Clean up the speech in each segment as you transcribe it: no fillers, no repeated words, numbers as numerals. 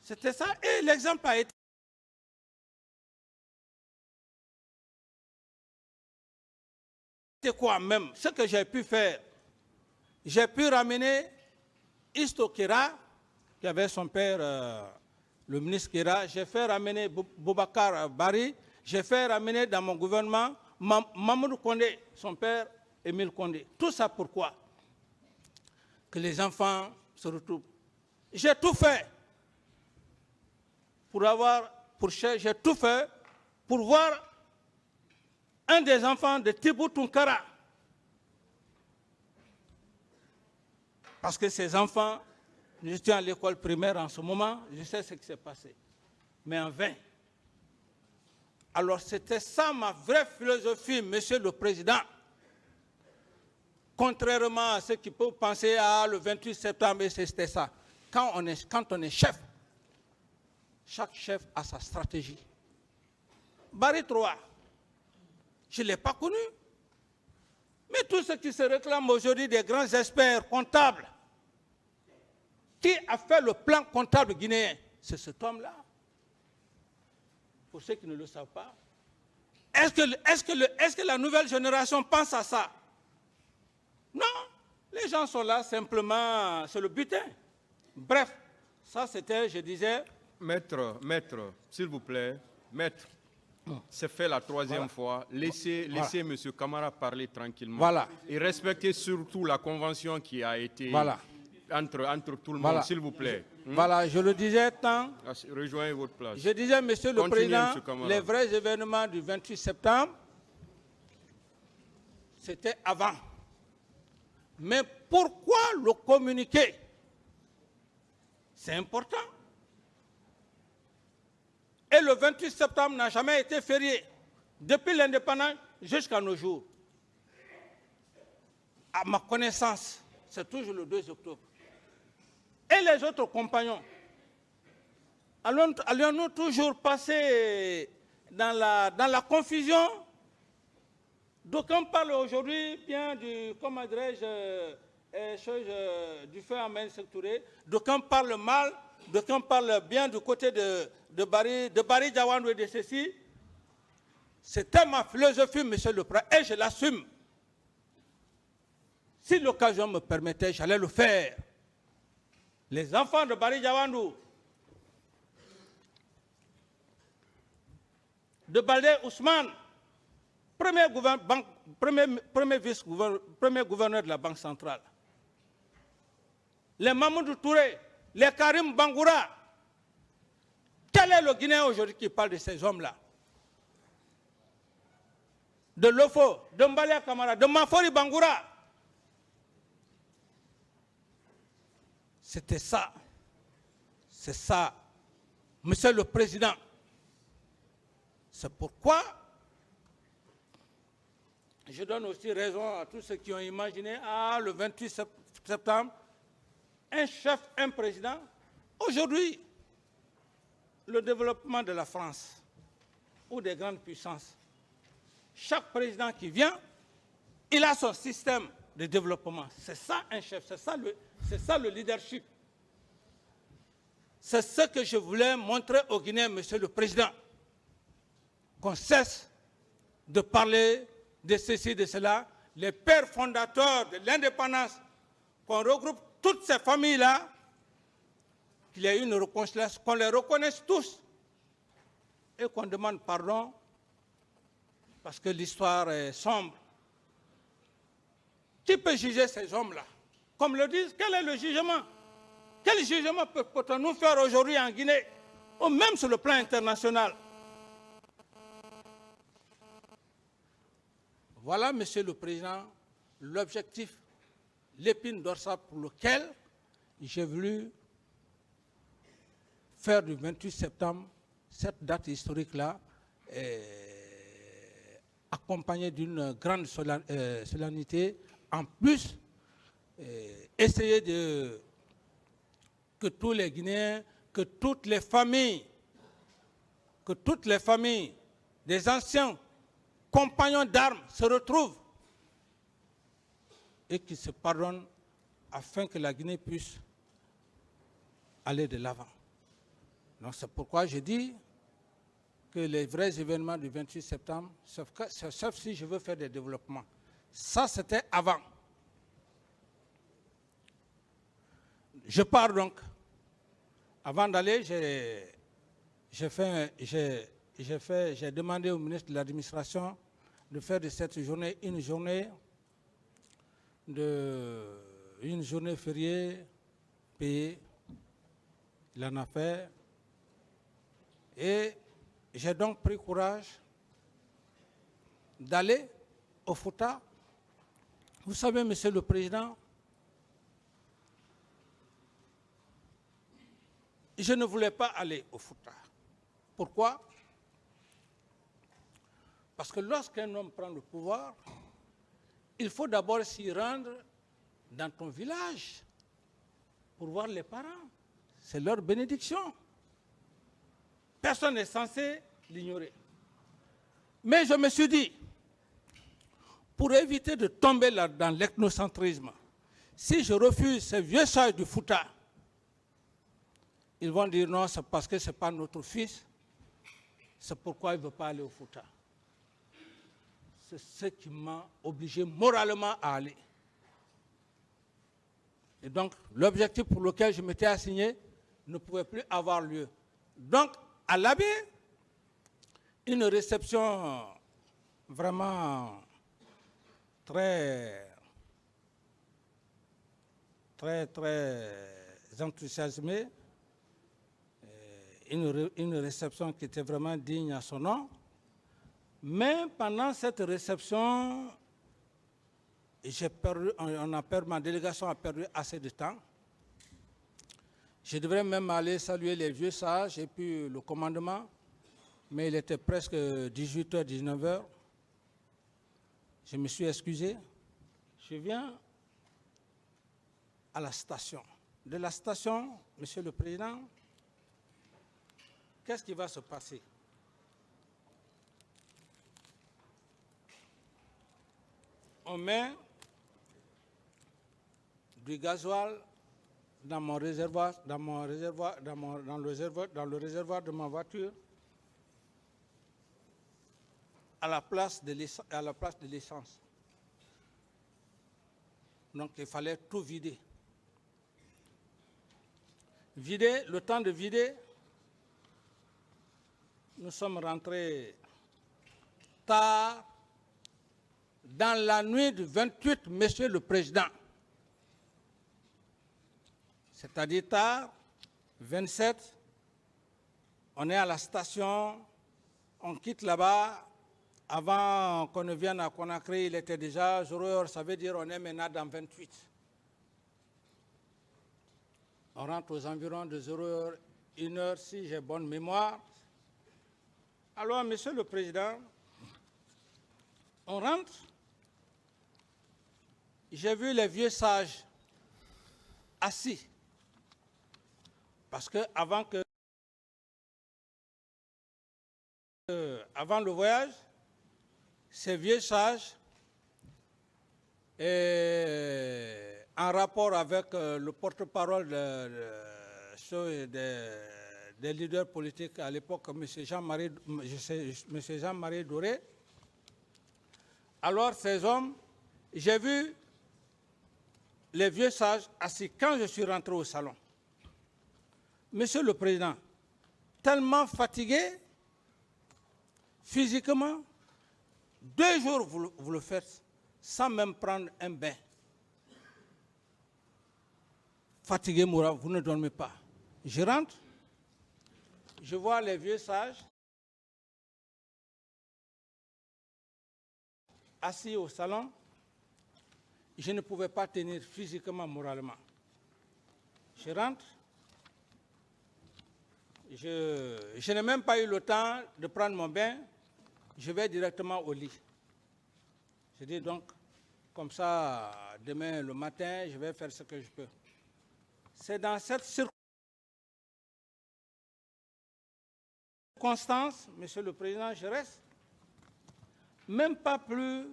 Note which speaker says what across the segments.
Speaker 1: C'était ça. Et l'exemple a été quoi même? Ce que j'ai pu faire, j'ai pu ramener Isto Kera, qui avait son père, le ministre Kera. J'ai fait ramener Boubacar Bari. J'ai fait ramener dans mon gouvernement Mamadou Kondé, son père Émile Kondé. Tout ça pourquoi? Que les enfants se retrouvent. J'ai tout fait j'ai tout fait pour voir un des enfants de Tibou Tunkara. Parce que ces enfants, j'étais à l'école primaire en ce moment, je sais ce qui s'est passé. Mais en vain. Alors c'était ça ma vraie philosophie, Monsieur le Président. Contrairement à ceux qui peuvent penser le 28 septembre, c'était ça. Quand on est chef, chaque chef a sa stratégie. Barry III, je ne l'ai pas connu. Mais tous ceux qui se réclament aujourd'hui des grands experts comptables, qui a fait le plan comptable guinéen? C'est cet homme-là. Pour ceux qui ne le savent pas. Est-ce que la nouvelle génération pense à ça? Non. Les gens sont là simplement, c'est le butin. Bref, ça c'était, je disais...
Speaker 2: Maître, s'il vous plaît, maître, c'est fait la troisième fois. Laissez M. Camara parler tranquillement.
Speaker 1: Voilà.
Speaker 2: Et respectez surtout la convention qui a été entre tout le monde, s'il vous plaît.
Speaker 1: Voilà, je le disais tant.
Speaker 2: Rejoignez votre place.
Speaker 1: Je disais, Monsieur le Président, les vrais événements du 28 septembre, c'était avant. Mais pourquoi le communiquer? C'est important. Et le 28 septembre n'a jamais été férié, depuis l'indépendance jusqu'à nos jours. À ma connaissance, c'est toujours le 2 octobre. Et les autres compagnons, allons-nous toujours passer dans la confusion? D'aucuns parlent aujourd'hui bien du, comment dirais-je, du fait en main sectouré. D'aucuns parlent mal, d'aucuns parlent bien du côté de Barry Djawandou et de ceci. C'était ma philosophie, Monsieur le Président, et je l'assume. Si l'occasion me permettait, j'allais le faire. Les enfants de Barry Djawandou, de Baldé Ousmane, premier gouverneur de la Banque centrale, les Mamadou Touré, les Karim Bangoura. Quel est le Guinéen aujourd'hui qui parle de ces hommes-là? De Lofo, de Mbalia Kamara, de Mafori Bangoura. C'était ça. C'est ça, Monsieur le Président. C'est pourquoi je donne aussi raison à tous ceux qui ont imaginé, le 28 septembre, un chef, un président. Aujourd'hui, le développement de la France ou des grandes puissances, chaque président qui vient, il a son système de développement. C'est ça un chef, c'est ça le leadership. C'est ce que je voulais montrer aux Guinéens, Monsieur le Président. Qu'on cesse de parler de ceci, de cela. Les pères fondateurs de l'indépendance, qu'on regroupe toutes ces familles-là, qu'il y ait une réconciliation, qu'on les reconnaisse tous et qu'on demande pardon parce que l'histoire est sombre. Qui peut juger ces hommes-là? Comme le disent, quel est le jugement? Quel jugement peut-on nous faire aujourd'hui en Guinée, ou même sur le plan international? Voilà, Monsieur le Président, l'objectif, l'épine dorsale pour lequel j'ai voulu faire du 28 septembre cette date historique-là, accompagnée d'une grande solennité. En plus, essayer que tous les Guinéens, que toutes les familles des anciens compagnons d'armes se retrouvent et qu'ils se pardonnent afin que la Guinée puisse aller de l'avant. Donc c'est pourquoi je dis que les vrais événements du 28 septembre, sauf si je veux faire des développements. Ça, c'était avant. Je pars donc. Avant d'aller, j'ai demandé au ministre de l'Administration de faire de cette journée une journée fériée payée. Il en a fait. Et j'ai donc pris courage d'aller au Fouta. Vous savez, Monsieur le Président, je ne voulais pas aller au Fouta. Pourquoi? Parce que lorsqu'un homme prend le pouvoir, il faut d'abord s'y rendre dans ton village pour voir les parents. C'est leur bénédiction. Personne n'est censé l'ignorer. Mais je me suis dit, pour éviter de tomber là dans l'ethnocentrisme, si je refuse ces vieux sages du Fouta, ils vont dire non, c'est parce que ce n'est pas notre fils, c'est pourquoi il ne veut pas aller au Fouta. C'est ce qui m'a obligé moralement à aller. Et donc, l'objectif pour lequel je m'étais assigné ne pouvait plus avoir lieu. Donc, à l'abbé, une réception vraiment très enthousiasmée, une réception qui était vraiment digne à son nom. Mais pendant cette réception, ma délégation a perdu assez de temps. Je devrais même aller saluer les vieux sages et puis le commandement, mais il était presque 18h, 19h. Je me suis excusé. Je viens à la station. De la station, Monsieur le Président, qu'est-ce qui va se passer? On met du gasoil dans mon réservoir, dans le réservoir de ma voiture, à la place de l'essence. Donc il fallait tout vider. Le temps de vider, nous sommes rentrés tard dans la nuit du 28, Monsieur le Président. C'est-à-dire tard, 27, on est à la station, on quitte là-bas. Avant qu'on ne vienne à Conakry, il était déjà 0h, ça veut dire on est maintenant dans 28. On rentre aux environs de 0h, 1h, si j'ai bonne mémoire. Alors, Monsieur le Président, on rentre. J'ai vu les vieux sages assis. Parce que avant le voyage, ces vieux sages, en rapport avec le porte-parole des leaders politiques à l'époque, M. Jean-Marie Doré, alors ces hommes, j'ai vu les vieux sages assis quand je suis rentré au salon. Monsieur le Président, tellement fatigué, physiquement, 2 jours vous le faites sans même prendre un bain. Fatigué, Moura, vous ne dormez pas. Je rentre, je vois les vieux sages assis au salon. Je ne pouvais pas tenir physiquement, moralement. Je rentre. Je n'ai même pas eu le temps de prendre mon bain. Je vais directement au lit. Je dis donc, comme ça, demain le matin, je vais faire ce que je peux. C'est dans cette circonstance, Monsieur le Président, je reste même pas plus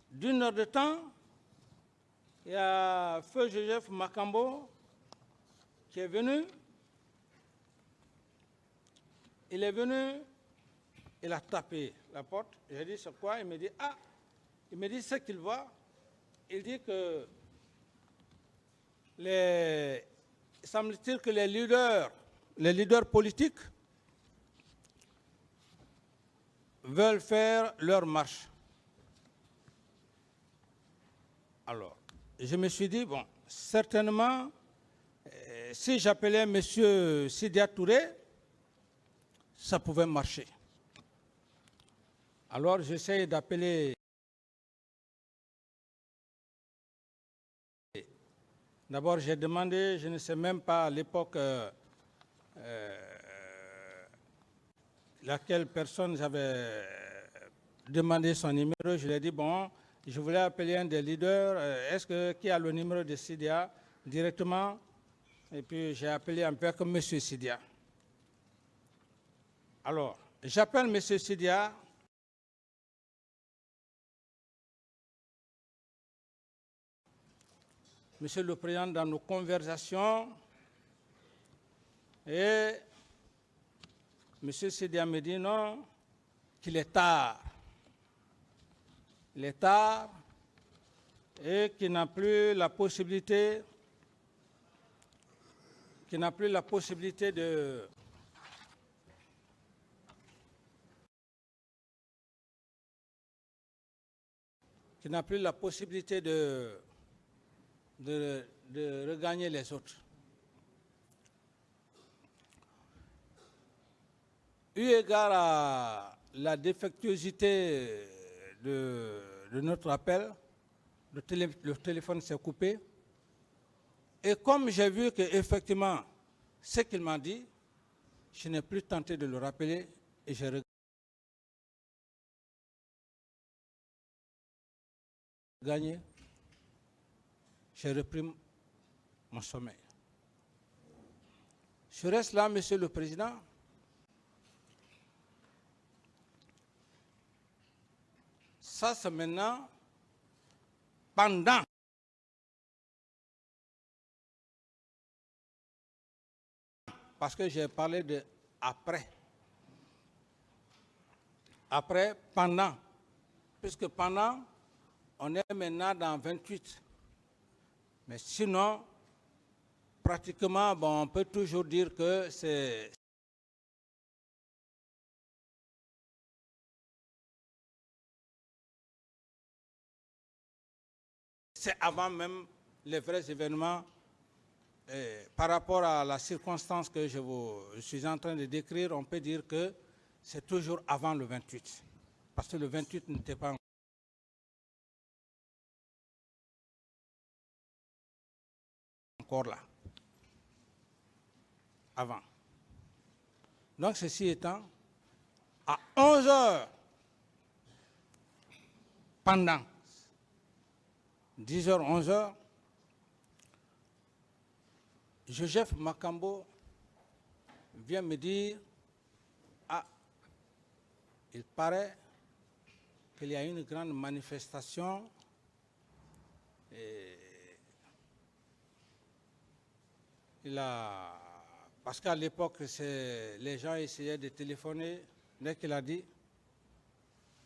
Speaker 1: d'1 heure de temps. Il y a Feu Joseph Makambo qui est venu. Il est venu, il a tapé la porte. J'ai dit, c'est quoi? Il me dit, ah, il me dit ce qu'il voit. Il dit que semble-t-il que les leaders politiques veulent faire leur marche. Alors, je me suis dit, bon, certainement, si j'appelais M. Sidya Touré, ça pouvait marcher. Alors, j'essaie d'appeler. D'abord, j'ai demandé, je ne sais même pas à l'époque laquelle personne j'avais demandé son numéro. Je lui ai dit, bon, je voulais appeler un des leaders. Qui a le numéro de Sidya directement? Et puis, j'ai appelé un peu comme M. Sidya. Alors, j'appelle M. Sidya. Monsieur le Président, dans nos conversations, et M. Sidya me dit non, qu'il est tard. Il est tard et qu'il n'a plus la possibilité, de regagner les autres. Eu égard à la défectuosité de notre appel, le téléphone s'est coupé. Et comme j'ai vu qu'effectivement, ce qu'il m'a dit, je n'ai plus tenté de le rappeler et j'ai regagné. J'ai repris mon sommeil. Je reste là, Monsieur le Président. Ça, c'est maintenant pendant. Parce que j'ai parlé de après. Après, pendant. Puisque pendant, on est maintenant dans 28. Mais sinon, pratiquement, bon, on peut toujours dire que c'est avant même les vrais événements. Par rapport à la circonstance que je suis en train de décrire, on peut dire que c'est toujours avant le 28. Parce que le 28 n'était pas encore là. Avant. Donc, ceci étant, à 11 heures, pendant 10 heures, 11 heures, Joseph Makambo vient me dire, ah, il paraît qu'il y a une grande manifestation parce qu'à l'époque, les gens essayaient de téléphoner. Dès qu'il a dit,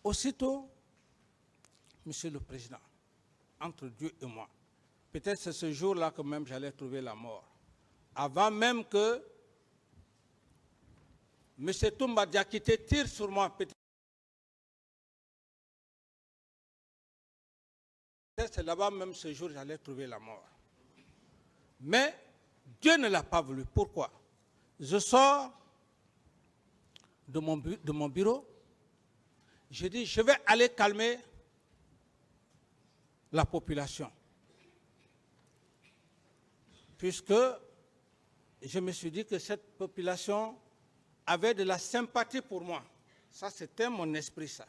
Speaker 1: aussitôt, Monsieur le Président, entre Dieu et moi, peut-être c'est ce jour-là que même j'allais trouver la mort. Avant même que M. Toumba Diakité tire sur moi, peut-être c'est là-bas même ce jour j'allais trouver la mort. Mais Dieu ne l'a pas voulu. Pourquoi? Je sors de mon bureau, je dis je vais aller calmer la population. Puisque je me suis dit que cette population avait de la sympathie pour moi. Ça, c'était mon esprit, ça.